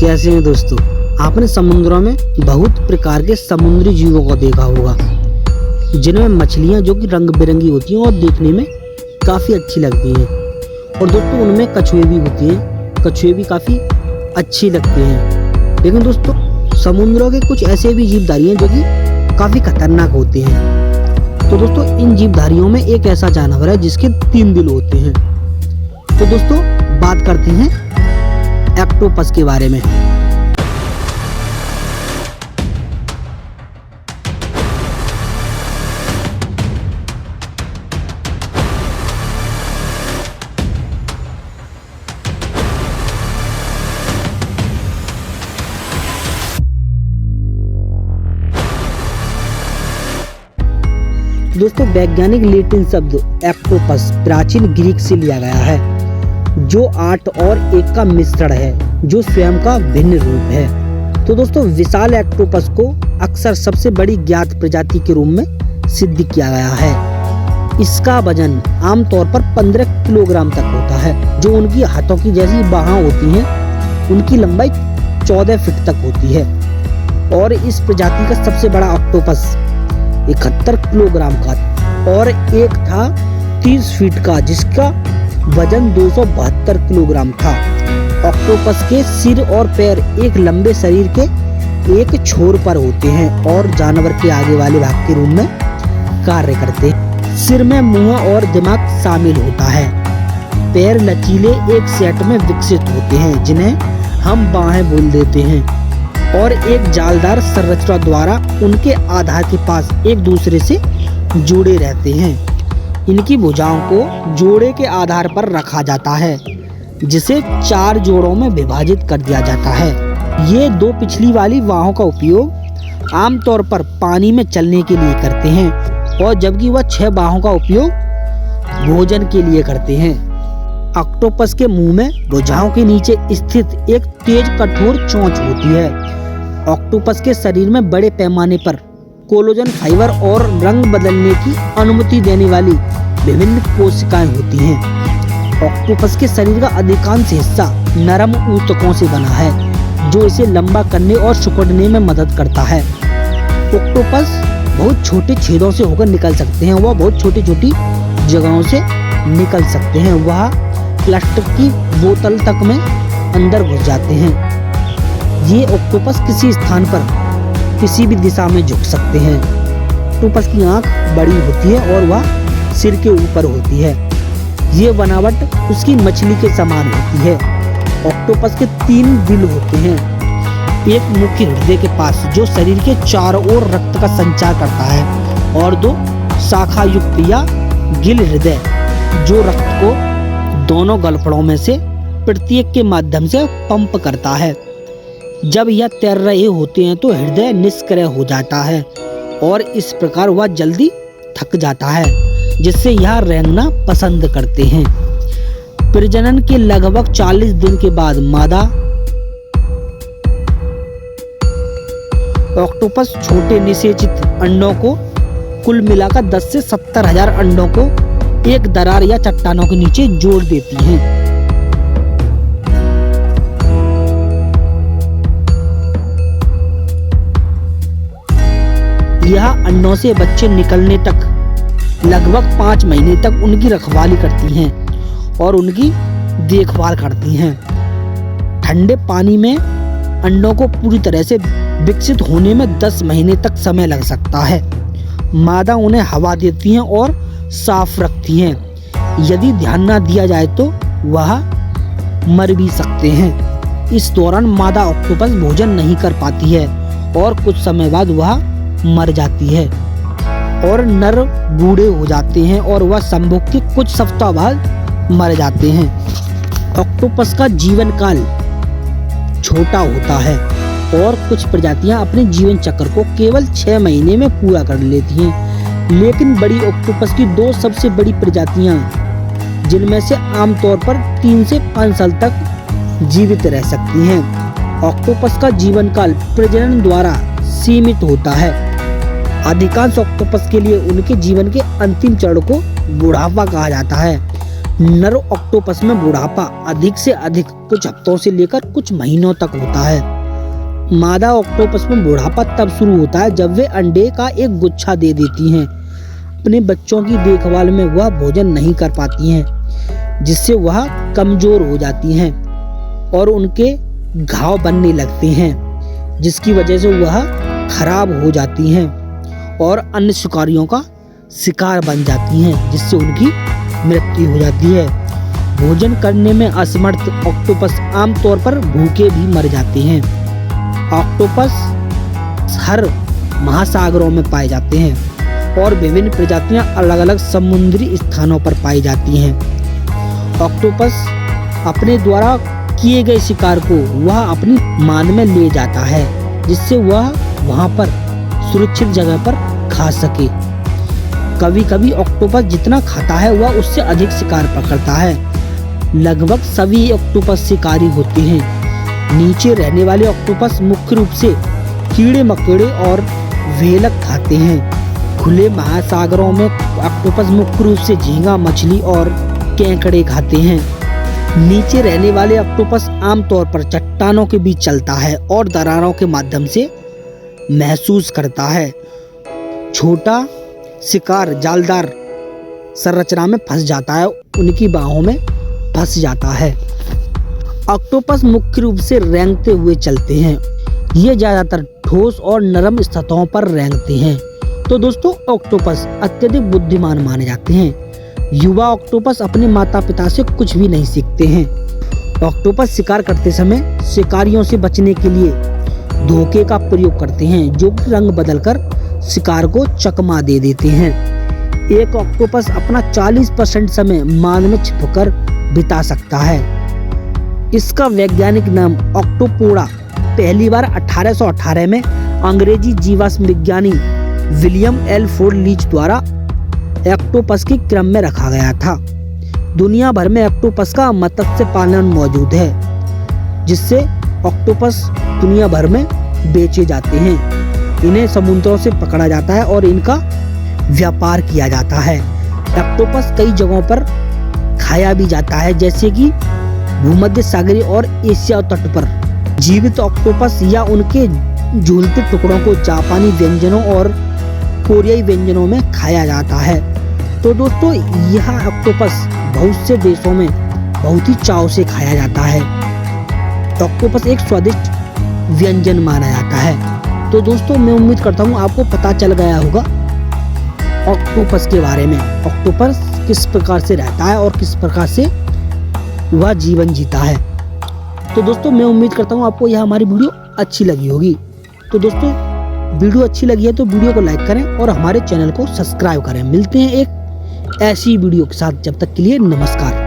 कैसे हैं दोस्तों। आपने समुद्रों में बहुत प्रकार के समुद्री जीवों को देखा होगा, जिनमें मछलियां जो कि रंग बिरंगी होती हैं और देखने में काफ़ी अच्छी लगती हैं। और दोस्तों उनमें कछुए भी होती हैं, कछुए भी काफ़ी अच्छी लगते हैं। लेकिन दोस्तों समुद्रों के कुछ ऐसे भी जीवधारी हैं जो कि काफ़ी खतरनाक होते हैं। तो दोस्तों इन जीवधारियों में एक ऐसा जानवर है जिसके 3 दिल होते हैं। तो दोस्तों बात करते हैं ऑक्टोपस के बारे में। दोस्तों वैज्ञानिक लैटिन शब्द ऑक्टोपस प्राचीन ग्रीक से लिया गया है, जो 8 और 1 का मिश्रण है, जो स्वयं का भिन्न रूप है। तो दोस्तों विशाल ऑक्टोपस को अक्सर सबसे बड़ी ज्ञात प्रजाति के रूप में सिद्ध किया गया है। इसका वजन आमतौर पर 15 किलोग्राम तक होता है। जो उनकी हाथों की जैसी बाहें होती हैं, उनकी लंबाई 14 फीट तक होती है। और इस प्रजाति का सबसे बड़ा ऑक्टोपस 71 किलोग्राम का और एक था 30 फीट का, जिसका वजन 272 किलोग्राम था। ऑक्टोपस के सिर और पैर एक लंबे शरीर के एक छोर पर होते हैं और जानवर के आगे वाले भाग के रूप में कार्य करते हैं। सिर में मुंह और दिमाग शामिल होता है। पैर लचीले एक सेट में विकसित होते हैं, जिन्हें हम बाहें बोल देते हैं, और एक जालदार संरचना द्वारा उनके आधार के पास एक दूसरे से जुड़े रहते हैं। इनकी भुजाओं को जोड़े के आधार पर रखा जाता है, जिसे 4 जोड़ों में विभाजित कर दिया जाता है। ये 2 पिछली वाली बाहों का उपयोग आमतौर पर पानी में चलने के लिए करते हैं, और जबकि वह 6 बाहों का उपयोग भोजन के लिए करते हैं। ऑक्टोपस के मुंह में भुजाओं के नीचे स्थित एक तेज कठोर चोंच होती है। ऑक्टोपस के शरीर में बड़े पैमाने पर कोलेजन फाइबर और रंग बदलने की अनुमति देने वाली विभिन्न कोशिकाएं होती हैं। ऑक्टोपस के शरीर का अधिकांश हिस्सा नरम ऊतकों से बना है, जो इसे लंबा करने और सिकुड़ने में मदद करता है। ऑक्टोपस बहुत छोटे छेदों से होकर निकल सकते हैं। वह बहुत छोटी छोटी जगहों से निकल सकते हैं। वह प्लास्टिक की बोतल तक में अंदर घुस जाते हैं। ये ऑक्टोपस किसी स्थान पर किसी भी दिशा में झुक सकते हैं। ऑक्टोपस की आंख बड़ी होती है और वह सिर के ऊपर होती है। ये बनावट उसकी मछली के समान होती है। ऑक्टोपस के 3 दिल होते हैं। एक मुख्य हृदय के पास, जो शरीर के चारों ओर रक्त का संचार करता है, और 2 शाखा युक्त या गिल हृदय, जो रक्त को दोनों गलफड़ों में से प्रत्येक के माध्यम से पंप करता है। जब यह तैर रहे होते हैं तो हृदय निष्क्रिय हो जाता है, और इस प्रकार वह जल्दी थक जाता है, जिससे यह रेंगना पसंद करते हैं। प्रजनन के लगभग 40 दिन के बाद मादा ऑक्टोपस छोटे निषेचित अंडों को कुल मिलाकर 10 से 70 हजार अंडों को एक दरार या चट्टानों के नीचे जोड़ देती हैं। यह अंडों से बच्चे निकलने तक लगभग 5 महीने तक उनकी रखवाली करती हैं और उनकी देखभाल करती हैं। ठंडे पानी में अंडों को पूरी तरह से विकसित होने में 10 महीने तक समय लग सकता है। मादा उन्हें हवा देती हैं और साफ रखती हैं। यदि ध्यान न दिया जाए तो वह मर भी सकते हैं। इस दौरान मादा ऑक्टोपस भोजन नहीं कर पाती है और कुछ समय बाद वह मर जाती है, और नर बूढ़े हो जाते हैं और वह संभोग के कुछ सप्ताह बाद मर जाते हैं। ऑक्टोपस का जीवन काल छोटा होता है, और कुछ प्रजातियां अपने जीवन चक्र को केवल 6 महीने में पूरा कर लेती हैं। लेकिन बड़ी ऑक्टोपस की 2 सबसे बड़ी प्रजातियां, जिनमें से आमतौर पर 3 से 5 साल तक जीवित रह सकती हैं। ऑक्टोपस का जीवन काल प्रजनन द्वारा सीमित होता है। अधिकांश ऑक्टोपस के लिए उनके जीवन के अंतिम चरण को बुढ़ापा कहा जाता है। नर ऑक्टोपस में बुढ़ापा अधिक से अधिक कुछ हफ्तों से लेकर कुछ महीनों तक होता है। मादा ऑक्टोपस में बुढ़ापा तब शुरू होता है जब वे अंडे का एक गुच्छा दे देती हैं। अपने बच्चों की देखभाल में वह भोजन नहीं कर पाती हैं, जिससे वह कमजोर हो जाती हैं और उनके घाव बनने लगते हैं, जिसकी वजह से वह खराब हो जाती हैं और अन्य शिकारियों का शिकार बन जाती हैं, जिससे उनकी मृत्यु हो जाती है। भोजन करने में असमर्थ ऑक्टोपस आमतौर पर भूखे भी मर जाते हैं। ऑक्टोपस हर महासागरों में पाए जाते हैं और विभिन्न प्रजातियां अलग अलग समुद्री स्थानों पर पाई जाती हैं। ऑक्टोपस अपने द्वारा किए गए शिकार को वह अपनी मान में ले जाता है, जिससे वह वहां पर सुरक्षित जगह पर खा सके। कभी कभी ऑक्टोपस जितना खाता है वह उससे अधिक शिकार पकड़ता है। लगभग सभी ऑक्टोपस शिकारी होते हैं। नीचे रहने वाले ऑक्टोपस मुख्य रूप से कीड़े मकोड़े और व्हेल खाते हैं। खुले महासागरों में ऑक्टोपस मुख्य रूप से झींगा मछली और केकड़े खाते हैं। नीचे रहने वाले ऑक्टोपस आमतौर पर चट्टानों के बीच चलता है और दरारों के माध्यम से महसूस करता है। छोटा शिकार जालदार संरचना में फंस जाता है, उनकी बाहों में फंस जाता है। ऑक्टोपस मुख्य रूप से रेंगते हुए चलते हैं। ये ज्यादातर ठोस और नरम सतहों पर रेंगते हैं। तो दोस्तों, ऑक्टोपस अत्यधिक बुद्धिमान माने जाते हैं। युवा ऑक्टोपस अपने माता पिता से कुछ भी नहीं सीखते हैं। ऑक्टोपस शिकार करते समय शिकारियों से बचने के लिए धोखे का प्रयोग करते हैं, जो कि रंग बदलकर शिकार को चकमा दे देते हैं। एक ऑक्टोपस अपना 40% समय मान में छिपकर बिता सकता है। इसका वैज्ञानिक नाम ऑक्टोपोडा पहली बार 1818 में अंग्रेजी जीवाश्म विज्ञानी विलियम एल फोर्ड लीच द्वारा ऑक्टोपस के क्रम में रखा गया था। दुनिया भर में ऑक्टोपस का मत्स्य पालन मौजूद है, जिससे ऑक्टोपस दुनिया भर में बेचे जाते हैं। इन्हें समुद्रों से पकड़ा जाता है और इनका व्यापार किया जाता है। ऑक्टोपस कई जगहों पर खाया भी जाता है, जैसे कि भूमध्य सागरीय और एशिया तट पर। जीवित ऑक्टोपस या उनके झूलते टुकड़ों को जापानी व्यंजनों और कोरियाई व्यंजनों में खाया जाता है। तो दोस्तों, यह ऑक्टोपस बहुत से देशों में बहुत ही चाव से खाया जाता है। ऑक्टोपस एक स्वादिष्ट व्यंजन माना जाता है। तो दोस्तों, मैं उम्मीद करता हूँ आपको पता चल गया होगा ऑक्टोपस के बारे में। ऑक्टोपस किस प्रकार से रहता है और किस प्रकार से वह जीवन जीता है। तो दोस्तों, मैं उम्मीद करता हूँ आपको यह हमारी वीडियो अच्छी लगी होगी। तो दोस्तों, वीडियो अच्छी लगी है तो वीडियो को लाइक करें और हमारे चैनल को सब्सक्राइब करें। मिलते हैं एक ऐसी वीडियो के साथ, जब तक के लिए नमस्कार।